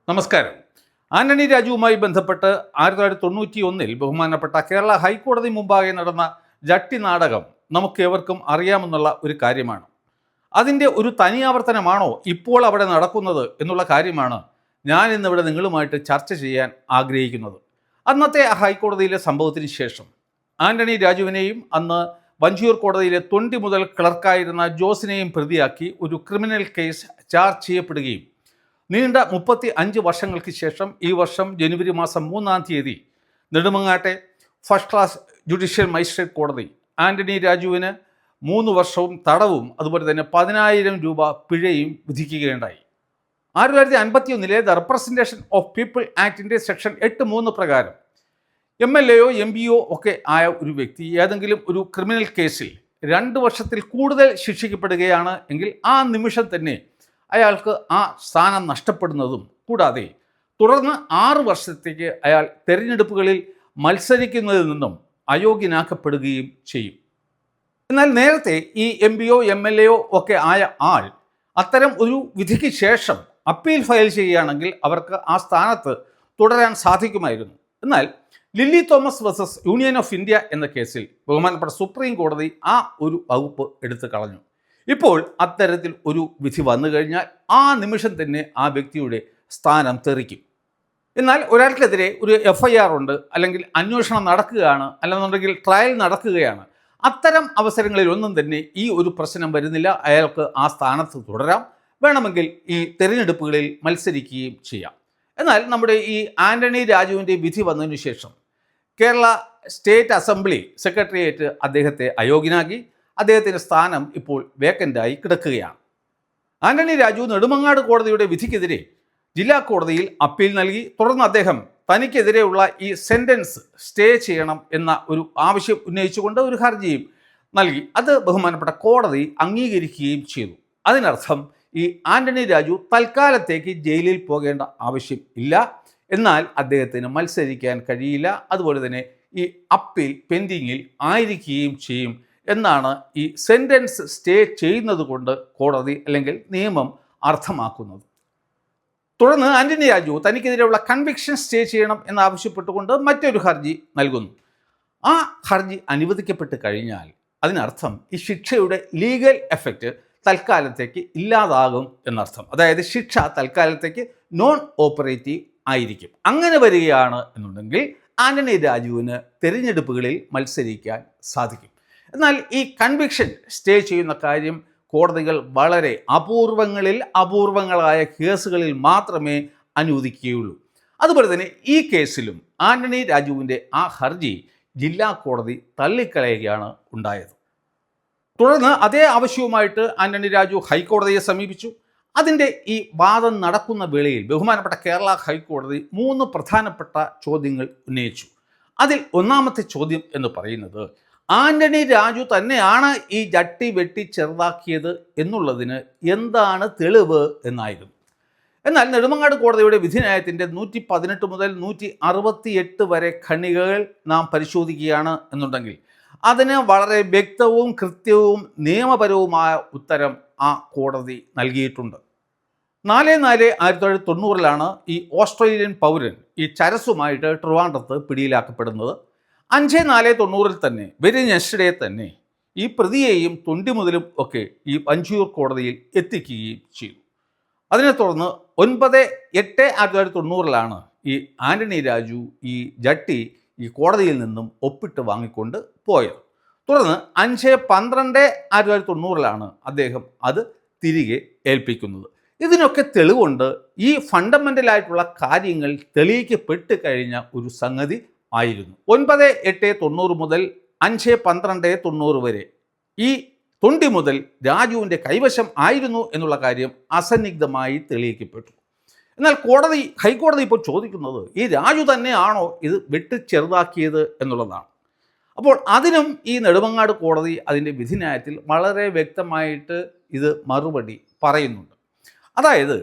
നമസ്കാരം. ആന്റണി രാജുവുമായി ബന്ധപ്പെട്ട് 1991 ബഹുമാനപ്പെട്ട കേരള ഹൈക്കോടതി മുമ്പാകെ നടന്ന ജട്ടി നാടകം നമുക്കേവർക്കും അറിയാമെന്നുള്ള ഒരു കാര്യമാണ്. അതിൻ്റെ ഒരു തനിയാവർത്തനമാണോ ഇപ്പോൾ അവിടെ നടക്കുന്നത് എന്നുള്ള കാര്യമാണ് ഞാൻ ഇന്നിവിടെ നിങ്ങളുമായിട്ട് ചർച്ച ചെയ്യാൻ ആഗ്രഹിക്കുന്നത്. അന്നത്തെ ഹൈക്കോടതിയിലെ സംഭവത്തിന് ശേഷം ആന്റണി രാജുവിനെയും അന്ന് വഞ്ചിയൂർ കോടതിയിലെ തൊണ്ടി മുതൽ ക്ലർക്കായിരുന്ന ജോസിനെയും പ്രതിയാക്കി ഒരു ക്രിമിനൽ കേസ് ചാർജ് ചെയ്യപ്പെടുകയും നീണ്ട 35 വർഷങ്ങൾക്ക് ശേഷം ഈ വർഷം ജനുവരി മാസം 3-ാം തീയതി നെടുമങ്ങാട്ടെ ഫസ്റ്റ് ക്ലാസ് ജുഡീഷ്യൽ മജിസ്ട്രേറ്റ് കോടതി ആന്റണി രാജുവിന് 3 വർഷവും തടവും അതുപോലെ തന്നെ 10,000 രൂപ പിഴയും വിധിക്കുകയുണ്ടായി. 1951 ദ റെപ്രസെൻറ്റേഷൻ ഓഫ് പീപ്പിൾ ആക്ടിൻ്റെ സെക്ഷൻ 8(3) പ്രകാരം MLA-യോ MPയോ ഒക്കെ ആയ ഒരു വ്യക്തി ഏതെങ്കിലും ഒരു ക്രിമിനൽ കേസിൽ 2 വർഷത്തിൽ കൂടുതൽ ശിക്ഷിക്കപ്പെടുകയാണ് എങ്കിൽ ആ നിമിഷം തന്നെ അയാൾക്ക് ആ സ്ഥാനം നഷ്ടപ്പെടുന്നതും കൂടാതെ തുടർന്ന് 6 വർഷത്തേക്ക് അയാൾ തെരഞ്ഞെടുപ്പുകളിൽ മത്സരിക്കുന്നതിൽ നിന്നും അയോഗ്യനാക്കപ്പെടുകയും ചെയ്യും. എന്നാൽ നേരത്തെ ഈ MPയോ MLA-യോ ഒക്കെ ആയ ആൾ അത്തരം ഒരു വിധിക്ക് ശേഷം അപ്പീൽ ഫയൽ ചെയ്യുകയാണെങ്കിൽ അവർക്ക് ആ സ്ഥാനത്ത് തുടരാൻ സാധിക്കുമായിരുന്നു. എന്നാൽ Lily Thomas versus Union of India എന്ന കേസിൽ ബഹുമാനപ്പെട്ട സുപ്രീം കോടതി ആ ഒരു വകുപ്പ് എടുത്തു കളഞ്ഞു. ഇപ്പോൾ അത്തരത്തിൽ ഒരു വിധി വന്നു കഴിഞ്ഞാൽ ആ നിമിഷം തന്നെ ആ വ്യക്തിയുടെ സ്ഥാനം തെറിക്കും. എന്നാൽ ഒരാൾക്കെതിരെ ഒരു FIR ഉണ്ട്, അല്ലെങ്കിൽ അന്വേഷണം നടക്കുകയാണ്, അല്ലെന്നുണ്ടെങ്കിൽ ട്രയൽ നടക്കുകയാണ്, അത്തരം അവസരങ്ങളിലൊന്നും തന്നെ ഈ ഒരു പ്രശ്നം വരുന്നില്ല. അയാൾക്ക് ആ സ്ഥാനത്ത് തുടരാം, വേണമെങ്കിൽ ഈ തെരഞ്ഞെടുപ്പുകളിൽ മത്സരിക്കുകയും ചെയ്യാം. എന്നാൽ നമ്മുടെ ഈ ആന്റണി രാജുവിൻ്റെ വിധി വന്നതിന് ശേഷം കേരള സ്റ്റേറ്റ് അസംബ്ലി സെക്രട്ടേറിയറ്റ് അദ്ദേഹത്തെ അയോഗ്യനാക്കി. അദ്ദേഹത്തിൻ്റെ സ്ഥാനം ഇപ്പോൾ വേക്കൻ്റായി കിടക്കുകയാണ്. ആന്റണി രാജു നെടുമങ്ങാട് കോടതിയുടെ വിധിക്കെതിരെ ജില്ലാ കോടതിയിൽ അപ്പീൽ നൽകി. തുടർന്ന് അദ്ദേഹം തനിക്കെതിരെയുള്ള ഈ സെൻറ്റൻസ് സ്റ്റേ ചെയ്യണം എന്ന ഒരു ആവശ്യം ഉന്നയിച്ചുകൊണ്ട് ഒരു ഹർജിയും നൽകി. അത് ബഹുമാനപ്പെട്ട കോടതി അംഗീകരിക്കുകയും ചെയ്തു. അതിനർത്ഥം ഈ ആന്റണി രാജു തൽക്കാലത്തേക്ക് ജയിലിൽ പോകേണ്ട ആവശ്യം ഇല്ല, എന്നാൽ അദ്ദേഹത്തിന് മത്സരിക്കാൻ കഴിയില്ല. അതുപോലെ തന്നെ ഈ അപ്പീൽ പെൻഡിങ്ങിൽ ആയിരിക്കുകയും ചെയ്യും എന്നാണ് ഈ സെൻറ്റൻസ് സ്റ്റേ ചെയ്യുന്നത് കൊണ്ട് കോടതി അല്ലെങ്കിൽ നിയമം അർത്ഥമാക്കുന്നത്. തുടർന്ന് ആന്റണി രാജു തനിക്കെതിരെയുള്ള കൺവിക്ഷൻ സ്റ്റേ ചെയ്യണം എന്നാവശ്യപ്പെട്ടുകൊണ്ട് മറ്റൊരു ഹർജി നൽകുന്നു. ആ ഹർജി അനുവദിക്കപ്പെട്ട് കഴിഞ്ഞാൽ അതിനർത്ഥം ഈ ശിക്ഷയുടെ ലീഗൽ എഫക്റ്റ് തൽക്കാലത്തേക്ക് ഇല്ലാതാകും എന്നർത്ഥം. അതായത് ശിക്ഷ തൽക്കാലത്തേക്ക് നോൺ ഓപ്പറേറ്റീവ് ആയിരിക്കും. അങ്ങനെ വരികയാണ് എന്നുണ്ടെങ്കിൽ ആന്റണി രാജുവിന് തെരഞ്ഞെടുപ്പുകളിൽ മത്സരിക്കാൻ സാധിക്കും. എന്നാൽ ഈ കൺവിക്ഷൻ സ്റ്റേ ചെയ്യുന്ന കാര്യം കോടതികൾ വളരെ അപൂർവങ്ങളായ കേസുകളിൽ മാത്രമേ അനുവദിക്കുകയുള്ളൂ. അതുപോലെ തന്നെ ഈ കേസിലും ആന്റണി രാജുവിൻ്റെ ആ ഹർജി ജില്ലാ കോടതി തള്ളിക്കളയുകയാണ് ഉണ്ടായത്. തുടർന്ന് അതേ ആവശ്യവുമായിട്ട് ആന്റണി രാജു ഹൈക്കോടതിയെ സമീപിച്ചു. അതിൻ്റെ ഈ വാദം നടക്കുന്ന വേളയിൽ ബഹുമാനപ്പെട്ട കേരള ഹൈക്കോടതി 3 പ്രധാനപ്പെട്ട ചോദ്യങ്ങൾ ഉന്നയിച്ചു. അതിൽ ഒന്നാമത്തെ ചോദ്യം എന്ന് പറയുന്നത് ആന്റണി രാജു തന്നെയാണ് ഈ ജട്ടി വെട്ടി ചെറുതാക്കിയത് എന്നുള്ളതിന് എന്താണ് തെളിവ് എന്നായിരുന്നു. എന്നാൽ നെടുമങ്ങാട് കോടതിയുടെ വിധിന്യായത്തിൻ്റെ 118 മുതൽ 168 വരെ ഖണ്ഡികകൾ നാം പരിശോധിക്കുകയാണ് എന്നുണ്ടെങ്കിൽ അതിന് വളരെ വ്യക്തവും കൃത്യവും നിയമപരവുമായ ഉത്തരം ആ കോടതി നൽകിയിട്ടുണ്ട്. 4/4/1990 ഈ ഓസ്ട്രേലിയൻ പൗരൻ ഈ ചരസുമായിട്ട് ട്രിവാൻഡ്രത്ത് പിടിയിലാക്കപ്പെടുന്നത്. 5/4/90 തന്നെ വെരി നെക്സ്റ്റ് ഡേ തന്നെ ഈ പ്രതിയെയും തൊണ്ടി മുതലും ഒക്കെ ഈ വഞ്ചിയൂർ കോടതിയിൽ എത്തിക്കുകയും ചെയ്തു. അതിനെ തുടർന്ന് 9/8/1990 ഈ ആന്റണി രാജു ഈ ജട്ടി ഈ കോടതിയിൽ നിന്നും ഒപ്പിട്ട് വാങ്ങിക്കൊണ്ട് പോയത്. തുടർന്ന് 5/12/1990 അദ്ദേഹം അത് തിരികെ ഏൽപ്പിക്കുന്നത്. ഇതിനൊക്കെ തെളിവുണ്ട്. ഈ ഫണ്ടമെൻ്റലായിട്ടുള്ള കാര്യങ്ങൾ തെളിയിക്കപ്പെട്ട് കഴിഞ്ഞ ഒരു സംഗതി ആയിരുന്നു. 9/8/90 മുതൽ 5/12/90 വരെ ഈ തൊണ്ടി മുതൽ രാജുവിൻ്റെ കൈവശം ആയിരുന്നു എന്നുള്ള കാര്യം അസന്നിഗ്ധമായി തെളിയിക്കപ്പെട്ടു. എന്നാൽ ഹൈക്കോടതി ഇപ്പോൾ ചോദിക്കുന്നത് ഈ രാജു തന്നെയാണോ ഇത് വെട്ടി ചെറുതാക്കിയത് എന്നുള്ളതാണ്. അപ്പോൾ അതിനും ഈ നെടുമങ്ങാട് കോടതി അതിൻ്റെ വിധിന്യായത്തിൽ വളരെ വ്യക്തമായിട്ട് ഇത് മറുപടി പറയുന്നുണ്ട്. അതായത്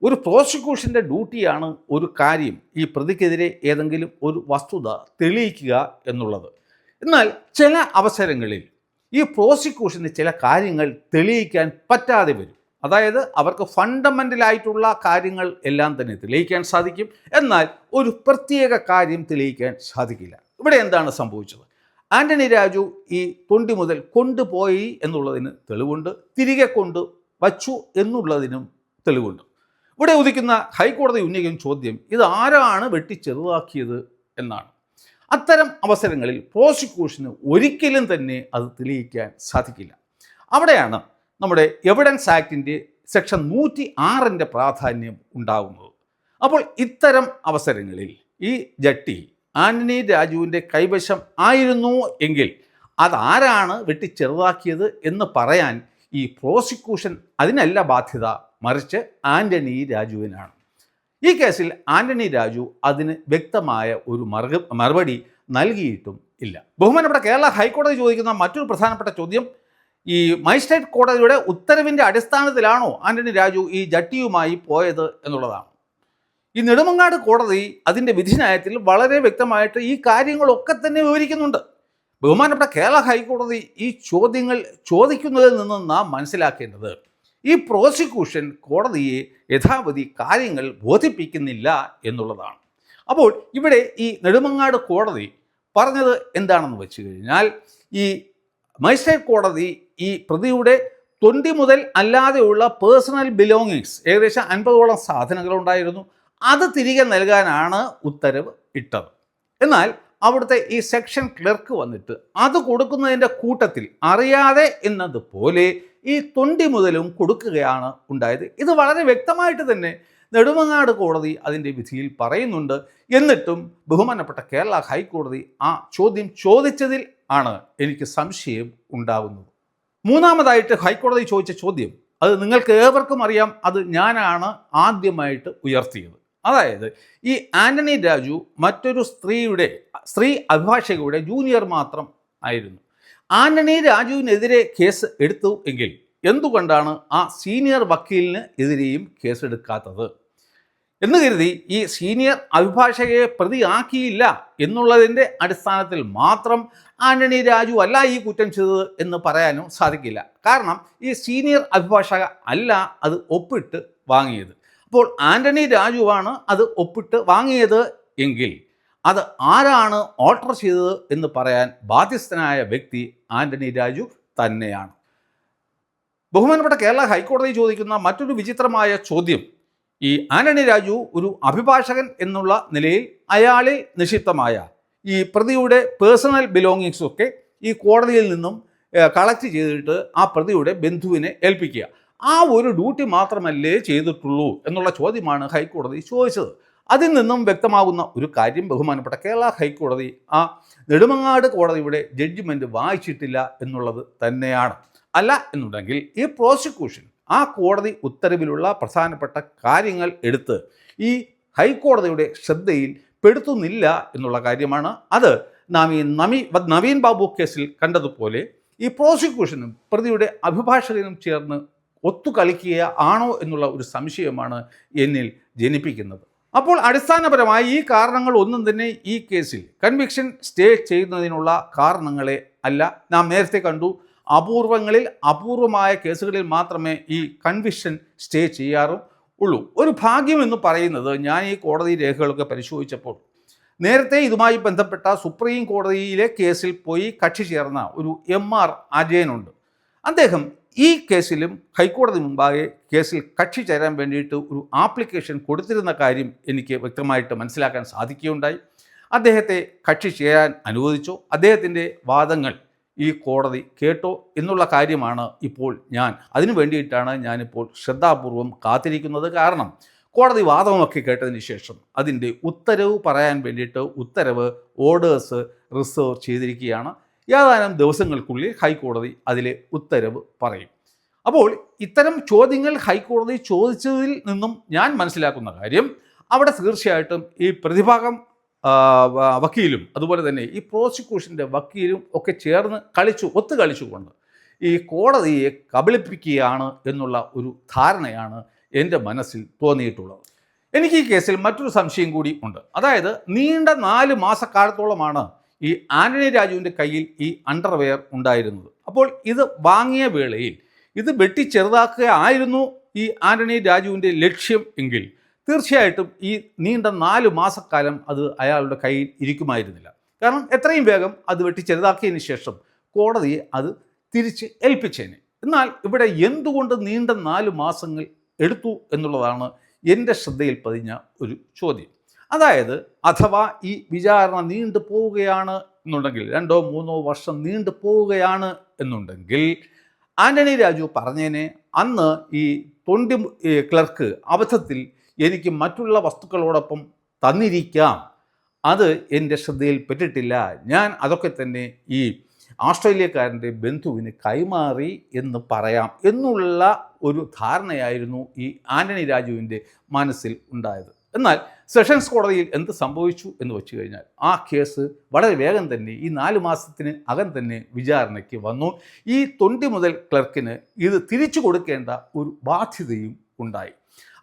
ഒരു പ്രോസിക്യൂഷൻ്റെ ഡ്യൂട്ടിയാണ് ഒരു കാര്യം ഈ പ്രതിക്കെതിരെ ഏതെങ്കിലും ഒരു വസ്തുത തെളിയിക്കുക എന്നുള്ളത്. എന്നാൽ ചില അവസരങ്ങളിൽ ഈ പ്രോസിക്യൂഷന് ചില കാര്യങ്ങൾ തെളിയിക്കാൻ പറ്റാതെ വരും. അതായത് അവർക്ക് ഫണ്ടമെൻ്റലായിട്ടുള്ള കാര്യങ്ങൾ എല്ലാം തന്നെ തെളിയിക്കാൻ സാധിക്കും, എന്നാൽ ഒരു പ്രത്യേക കാര്യം തെളിയിക്കാൻ സാധിക്കില്ല. ഇവിടെ എന്താണ് സംഭവിച്ചത്? ആന്റണി രാജു ഈ തൊണ്ടി മുതൽ കൊണ്ടുപോയി എന്നുള്ളതിന് തെളിവുണ്ട്, തിരികെ കൊണ്ട് വച്ചു എന്നുള്ളതിനും തെളിവുണ്ട്. ഇവിടെ ഉദിക്കുന്ന ഹൈക്കോടതി ഉന്നയിക്കുന്ന ചോദ്യം ഇത് ആരാണ് വെട്ടിച്ചെറുതാക്കിയത് എന്നാണ്. അത്തരം അവസരങ്ങളിൽ പ്രോസിക്യൂഷന് ഒരിക്കലും തന്നെ അത് തെളിയിക്കാൻ സാധിക്കില്ല. അവിടെയാണ് നമ്മുടെ എവിഡൻസ് ആക്ടിൻ്റെ സെക്ഷൻ 106 പ്രാധാന്യം ഉണ്ടാകുന്നത്. അപ്പോൾ ഇത്തരം അവസരങ്ങളിൽ ഈ ജട്ടി ആന്റണി രാജുവിൻ്റെ കൈവശം ആയിരുന്നു എങ്കിൽ അതാരാണ് വെട്ടിച്ചെറുതാക്കിയത് എന്ന് പറയാൻ ഈ പ്രോസിക്യൂഷൻ അതിനല്ല ബാധ്യത, മറിച്ച് ആന്റണി രാജുവിനാണ്. ഈ കേസിൽ ആന്റണി രാജു അതിന് വ്യക്തമായ ഒരു മറുപടി നൽകിയിട്ടും ഇല്ല. ബഹുമാനപ്പെട്ട കേരള ഹൈക്കോടതി ചോദിക്കുന്ന മറ്റൊരു പ്രധാനപ്പെട്ട ചോദ്യം ഈ മജിസ്ട്രേറ്റ് കോടതിയുടെ ഉത്തരവിൻ്റെ അടിസ്ഥാനത്തിലാണോ ആന്റണി രാജു ഈ ജട്ടിയുമായി പോയത് എന്നുള്ളതാണ്. ഈ നെടുമങ്ങാട് കോടതി അതിൻ്റെ വിധിന്യായത്തിൽ വളരെ വ്യക്തമായിട്ട് ഈ കാര്യങ്ങളൊക്കെ തന്നെ വിവരിക്കുന്നുണ്ട്. ബഹുമാനപ്പെട്ട കേരള ഹൈക്കോടതി ഈ ചോദ്യങ്ങൾ ചോദിക്കുന്നതിൽ നിന്ന് നാം മനസ്സിലാക്കേണ്ടത് ഈ പ്രോസിക്യൂഷൻ കോടതിയെ യഥാവധി കാര്യങ്ങൾ ബോധിപ്പിക്കുന്നില്ല എന്നുള്ളതാണ്. അപ്പോൾ ഇവിടെ ഈ നെടുമങ്ങാട് കോടതി പറഞ്ഞത് എന്താണെന്ന് വെച്ച് കഴിഞ്ഞാൽ, ഈ മജിസ്ട്രേറ്റ് കോടതി ഈ പ്രതിയുടെ തൊണ്ടി മുതൽ അല്ലാതെയുള്ള പേഴ്സണൽ ബിലോങ്ങിങ്സ് ഏകദേശം 50ഓളം സാധനങ്ങളുണ്ടായിരുന്നു, അത് തിരികെ നൽകാനാണ് ഉത്തരവ് ഇട്ടത്. എന്നാൽ അവിടുത്തെ ഈ സെക്ഷൻ ക്ലർക്ക് വന്നിട്ട് അത് കൊടുക്കുന്നതിൻ്റെ കൂട്ടത്തിൽ അറിയാതെ എന്നതുപോലെ ഈ തൊണ്ടി മുതലും കൊടുക്കുകയാണ് ഉണ്ടായത്. ഇത് വളരെ വ്യക്തമായിട്ട് തന്നെ നെടുമങ്ങാട് കോടതി അതിൻ്റെ വിധിയിൽ പറയുന്നുണ്ട്. എന്നിട്ടും ബഹുമാനപ്പെട്ട കേരള ഹൈക്കോടതി ആ ചോദ്യം ചോദിച്ചതിൽ ആണ് എനിക്ക് സംശയം ഉണ്ടാകുന്നത്. മൂന്നാമതായിട്ട് ഹൈക്കോടതി ചോദിച്ച ചോദ്യം അത് നിങ്ങൾക്ക് ഏവർക്കും അറിയാം, അത് ഞാനാണ് ആദ്യമായിട്ട് ഉയർത്തിയത്. അതായത് ഈ ആന്റണി രാജു മറ്റൊരു സ്ത്രീ അഭിഭാഷകയുടെ ജൂനിയർ മാത്രം ആയിരുന്നു. ആന്റണി രാജുവിനെതിരെ കേസ് എടുത്തു എങ്കിൽ എന്തുകൊണ്ടാണ് ആ സീനിയർ വക്കീലിന് എതിരെയും കേസെടുക്കാത്തത് എന്ന് കരുതി ഈ സീനിയർ അഭിഭാഷകയെ പ്രതിയാക്കിയില്ല എന്നുള്ളതിൻ്റെ അടിസ്ഥാനത്തിൽ മാത്രം ആന്റണി രാജു അല്ല ഈ കുറ്റം ചെയ്തത് എന്ന് പറയാനും സാധിക്കില്ല. കാരണം ഈ സീനിയർ അഭിഭാഷക അല്ല അത് ഒപ്പിട്ട് വാങ്ങിയത്. അപ്പോൾ ആന്റണി രാജുവാണ് അത് ഒപ്പിട്ട് വാങ്ങിയത് എങ്കിൽ അത് ആരാണ് ഓൾട്ടർ ചെയ്തത് എന്ന് പറയാൻ ബാധ്യസ്ഥനായ വ്യക്തി ആന്റണി രാജു തന്നെയാണ്. ബഹുമാനപ്പെട്ട കേരള ഹൈക്കോടതി ചോദിക്കുന്ന മറ്റൊരു വിചിത്രമായ ചോദ്യം, ഈ ആന്റണി രാജു ഒരു അഭിഭാഷകൻ എന്നുള്ള നിലയിൽ അയാളിൽ നിക്ഷിപ്തമായ ഈ പ്രതിയുടെ പേഴ്സണൽ ബിലോങ്ങിങ്സ് ഒക്കെ ഈ കോടതിയിൽ നിന്നും കളക്ട് ചെയ്തിട്ട് ആ പ്രതിയുടെ ബന്ധുവിനെ ഏൽപ്പിക്കുക, ആ ഒരു ഡ്യൂട്ടി മാത്രമല്ലേ ചെയ്തിട്ടുള്ളൂ എന്നുള്ള ചോദ്യമാണ് ഹൈക്കോടതി ചോദിച്ചത്. അതിൽ നിന്നും വ്യക്തമാകുന്ന ഒരു കാര്യം, ബഹുമാനപ്പെട്ട കേരള ഹൈക്കോടതി ആ നെടുമങ്ങാട് കോടതിയുടെ ജഡ്ജിമെൻറ്റ് വായിച്ചിട്ടില്ല എന്നുള്ളത് തന്നെയാണ്. അല്ല എന്നുണ്ടെങ്കിൽ ഈ പ്രോസിക്യൂഷൻ ആ കോടതി ഉത്തരവിലുള്ള പ്രധാനപ്പെട്ട കാര്യങ്ങൾ എടുത്ത് ഈ ഹൈക്കോടതിയുടെ ശ്രദ്ധയിൽ പെടുത്തുന്നില്ല എന്നുള്ള കാര്യമാണ്. അത് നാം ഈ നവീൻ ബാബു കേസിൽ കണ്ടതുപോലെ ഈ പ്രോസിക്യൂഷനും പ്രതിയുടെ അഭിഭാഷകനും ചേർന്ന് ഒത്തുകളിക്കുക ആണോ എന്നുള്ള ഒരു സംശയമാണ് എന്നിൽ ജനിപ്പിക്കുന്നത്. അപ്പോൾ അടിസ്ഥാനപരമായി ഈ കാരണങ്ങൾ ഒന്നും തന്നെ ഈ കേസിൽ കൺവിക്ഷൻ സ്റ്റേ ചെയ്യുന്നതിനുള്ള കാരണങ്ങളെ അല്ല. നാം നേരത്തെ കണ്ടു, അപൂർവങ്ങളിൽ അപൂർവമായ കേസുകളിൽ മാത്രമേ ഈ കൺവിക്ഷൻ സ്റ്റേ ചെയ്യാറും ഉള്ളൂ. ഒരു ഭാഗ്യം എന്ന് പറയുന്നത്, ഞാൻ ഈ കോടതി രേഖകളൊക്കെ പരിശോധിച്ചപ്പോൾ നേരത്തെ ഇതുമായി ബന്ധപ്പെട്ട സുപ്രീം കോടതിയിലെ കേസിൽ പോയി കക്ഷി ചേർന്ന ഒരു MR അജയനുണ്ട്. അദ്ദേഹം ഈ കേസിലും ഹൈക്കോടതി മുമ്പാകെ കേസിൽ കക്ഷി ചേരാൻ വേണ്ടിയിട്ട് ഒരു ആപ്ലിക്കേഷൻ കൊടുത്തിരുന്ന കാര്യം എനിക്ക് വ്യക്തമായിട്ട് മനസ്സിലാക്കാൻ സാധിക്കുകയുണ്ടായി. അദ്ദേഹത്തെ കക്ഷി ചേരാൻ അനുവദിച്ചോ, അദ്ദേഹത്തിൻ്റെ വാദങ്ങൾ ഈ കോടതി കേട്ടോ എന്നുള്ള കാര്യമാണ് ഇപ്പോൾ അതിനു വേണ്ടിയിട്ടാണ് ഞാനിപ്പോൾ ശ്രദ്ധാപൂർവം കാത്തിരിക്കുന്നത്. കാരണം കോടതി വാദമൊക്കെ കേട്ടതിന് ശേഷം അതിൻ്റെ ഉത്തരവ് പറയാൻ വേണ്ടിയിട്ട് ഓർഡേഴ്സ് റിസർവ് ചെയ്തിരിക്കുകയാണ്. ഏതാനും ദിവസങ്ങൾക്കുള്ളിൽ ഹൈക്കോടതി അതിലെ ഉത്തരവ് പറയും. അപ്പോൾ ഇത്തരം ചോദ്യങ്ങൾ ഹൈക്കോടതി ചോദിച്ചതിൽ നിന്നും ഞാൻ മനസ്സിലാക്കുന്ന കാര്യം, അവിടെ തീർച്ചയായിട്ടും ഈ പ്രതിഭാഗം വക്കീലും അതുപോലെ തന്നെ ഈ പ്രോസിക്യൂഷൻ്റെ വക്കീലും ഒക്കെ ചേർന്ന് ഒത്തു കളിച്ചുകൊണ്ട് ഈ കോടതിയെ കബളിപ്പിക്കുകയാണ് എന്നുള്ള ഒരു ധാരണയാണ് എൻ്റെ മനസ്സിൽ തോന്നിയിട്ടുള്ളത്. എനിക്ക് ഈ കേസിൽ മറ്റൊരു സംശയം കൂടി ഉണ്ട്. അതായത് നീണ്ട 4 മാസക്കാലത്തോളമാണ് ഈ ആന്റണി രാജുവിൻ്റെ കയ്യിൽ ഈ അണ്ടർവെയർ ഉണ്ടായിരുന്നത്. അപ്പോൾ ഇത് വാങ്ങിയ വേളയിൽ ഇത് വെട്ടിച്ചെറുതാക്കുകയായിരുന്നു ഈ ആന്റണി രാജുവിൻ്റെ ലക്ഷ്യം എങ്കിൽ തീർച്ചയായിട്ടും ഈ നീണ്ട 4 മാസക്കാലം അത് അയാളുടെ കയ്യിൽ ഇരിക്കുമായിരുന്നില്ല. കാരണം എത്രയും വേഗം അത് വെട്ടിച്ചെറുതാക്കിയതിന് ശേഷം കോടതിയെ അത് തിരിച്ച് ഏൽപ്പിച്ചേനെ. എന്നാൽ ഇവിടെ എന്തുകൊണ്ട് നീണ്ട 4 മാസങ്ങൾ എടുത്തു എന്നുള്ളതാണ് എൻ്റെ ശ്രദ്ധയിൽ പതിഞ്ഞ ഒരു ചോദ്യം. അതായത് അഥവാ ഈ വിചാരണ നീണ്ടു പോവുകയാണ് എന്നുണ്ടെങ്കിൽ 2-3 വർഷം നീണ്ടു പോവുകയാണ് എന്നുണ്ടെങ്കിൽ ആന്റണി രാജു പറഞ്ഞേനെ, അന്ന് ഈ തൊണ്ടി ക്ലർക്ക് അബദ്ധത്തിൽ എനിക്ക് മറ്റുള്ള വസ്തുക്കളോടൊപ്പം തന്നിരിക്കാം, അത് എൻ്റെ ശ്രദ്ധയിൽ പെട്ടിട്ടില്ല, ഞാൻ അതൊക്കെ തന്നെ ഈ ഓസ്ട്രേലിയക്കാരൻ്റെ ബന്ധുവിന് കൈമാറി എന്ന് പറയാം എന്നുള്ള ഒരു ധാരണയായിരുന്നു ഈ ആന്റണി രാജുവിൻ്റെ മനസ്സിൽ ഉണ്ടായത്. എന്നാൽ സെഷൻസ് കോടതിയിൽ എന്ത് സംഭവിച്ചു എന്ന് വെച്ച് കഴിഞ്ഞാൽ ആ കേസ് വളരെ വേഗം തന്നെ ഈ 4 മാസത്തിന് അകം തന്നെ വിചാരണയ്ക്ക് വന്നു. ഈ തൊണ്ടി മുതൽ ക്ലർക്കിന് ഇത് തിരിച്ചു കൊടുക്കേണ്ട ഒരു ബാധ്യതയും ഉണ്ടായി.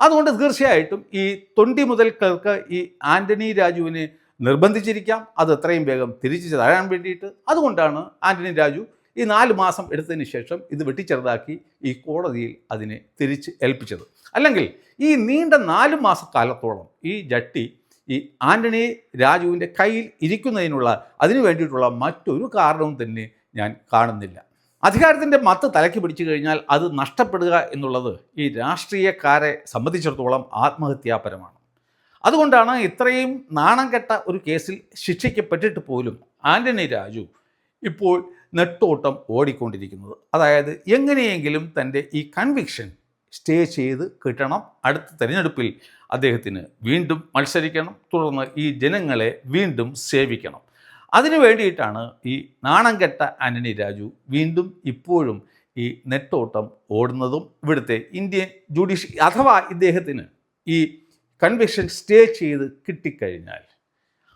അതുകൊണ്ട് തീർച്ചയായിട്ടും ഈ തൊണ്ടി മുതൽ ക്ലർക്ക് ഈ ആന്റണി രാജുവിനെ നിർബന്ധിച്ചിരിക്കാം അത് എത്രയും വേഗം തിരിച്ചു തരാൻ വേണ്ടിയിട്ട്. അതുകൊണ്ടാണ് ആന്റണി രാജു ഈ 4 മാസം എടുത്തതിന് ശേഷം ഇത് വെട്ടിച്ചെറുതാക്കി ഈ കോടതിയിൽ അതിനെ തിരിച്ച് ഏൽപ്പിച്ചത്. അല്ലെങ്കിൽ ഈ നീണ്ട 4 മാസക്കാലത്തോളം ഈ ജട്ടി ഈ ആന്റണി രാജുവിൻ്റെ കയ്യിൽ ഇരിക്കുന്നതിനുള്ള അതിനു വേണ്ടിയിട്ടുള്ള മറ്റൊരു കാരണവും തന്നെ ഞാൻ കാണുന്നില്ല. അധികാരത്തിൻ്റെ മത്ത് തലയ്ക്ക് പിടിച്ചു കഴിഞ്ഞാൽ അത് നഷ്ടപ്പെടുക എന്നുള്ളത് ഈ രാഷ്ട്രീയക്കാരെ സംബന്ധിച്ചിടത്തോളം ആത്മഹത്യാപരമാണ്. അതുകൊണ്ടാണ് ഇത്രയും നാണം കെട്ട ഒരു കേസിൽ ശിക്ഷിക്കപ്പെട്ടിട്ട് പോലും ആന്റണി രാജു ഇപ്പോൾ നെട്ടോട്ടം ഓടിക്കൊണ്ടിരിക്കുന്നത്. അതായത് എങ്ങനെയെങ്കിലും തൻ്റെ ഈ കൺവിക്ഷൻ സ്റ്റേ ചെയ്ത് കിട്ടണം, അടുത്ത തെരഞ്ഞെടുപ്പിൽ അദ്ദേഹത്തിന് വീണ്ടും മത്സരിക്കണം, തുടർന്ന് ഈ ജനങ്ങളെ വീണ്ടും സേവിക്കണം. അതിനു വേണ്ടിയിട്ടാണ് ഈ നാണം കെട്ട ആന്റണി രാജു വീണ്ടും ഇപ്പോഴും ഈ നെട്ടോട്ടം ഓടുന്നതും. ഇവിടുത്തെ ഇന്ത്യൻ ജുഡീഷ്യറി അഥവാ ഇദ്ദേഹത്തിന് ഈ കൺവിക്ഷൻ സ്റ്റേ ചെയ്ത് കിട്ടിക്കഴിഞ്ഞാൽ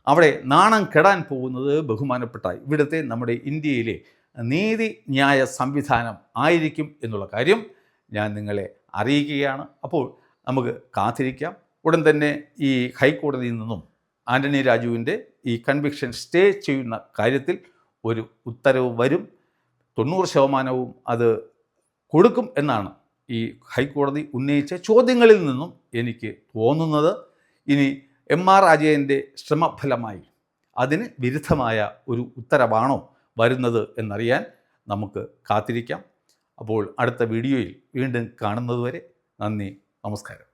അവിടെ നാണം കെടാൻ പോകുന്നത് ബഹുമാനപ്പെട്ട ഇവിടുത്തെ നമ്മുടെ ഇന്ത്യയിലെ നീതിന്യായ സംവിധാനം ആയിരിക്കും എന്നുള്ള കാര്യം ഞാൻ നിങ്ങളെ അറിയിക്കുകയാണ്. അപ്പോൾ നമുക്ക് കാത്തിരിക്കാം. ഉടൻ തന്നെ ഈ ഹൈക്കോടതിയിൽ നിന്നും ആന്റണി രാജുവിൻ്റെ ഈ കൺവിക്ഷൻ സ്റ്റേ ചെയ്യുന്ന കാര്യത്തിൽ ഒരു ഉത്തരവ് വരും. 90% അത് കൊടുക്കും എന്നാണ് ഈ ഹൈക്കോടതി ഉന്നയിച്ച ചോദ്യങ്ങളിൽ നിന്നും എനിക്ക് തോന്നുന്നത്. ഇനി MR രാജേന്ദ്രൻ്റെ ശ്രമഫലമായി അതിന് വിരുദ്ധമായ ഒരു ഉത്തരവാണോ വരുന്നത് എന്നറിയാൻ നമുക്ക് കാത്തിരിക്കാം. അപ്പോൾ അടുത്ത വീഡിയോയിൽ വീണ്ടും കാണുന്നതുവരെ നന്ദി, നമസ്കാരം.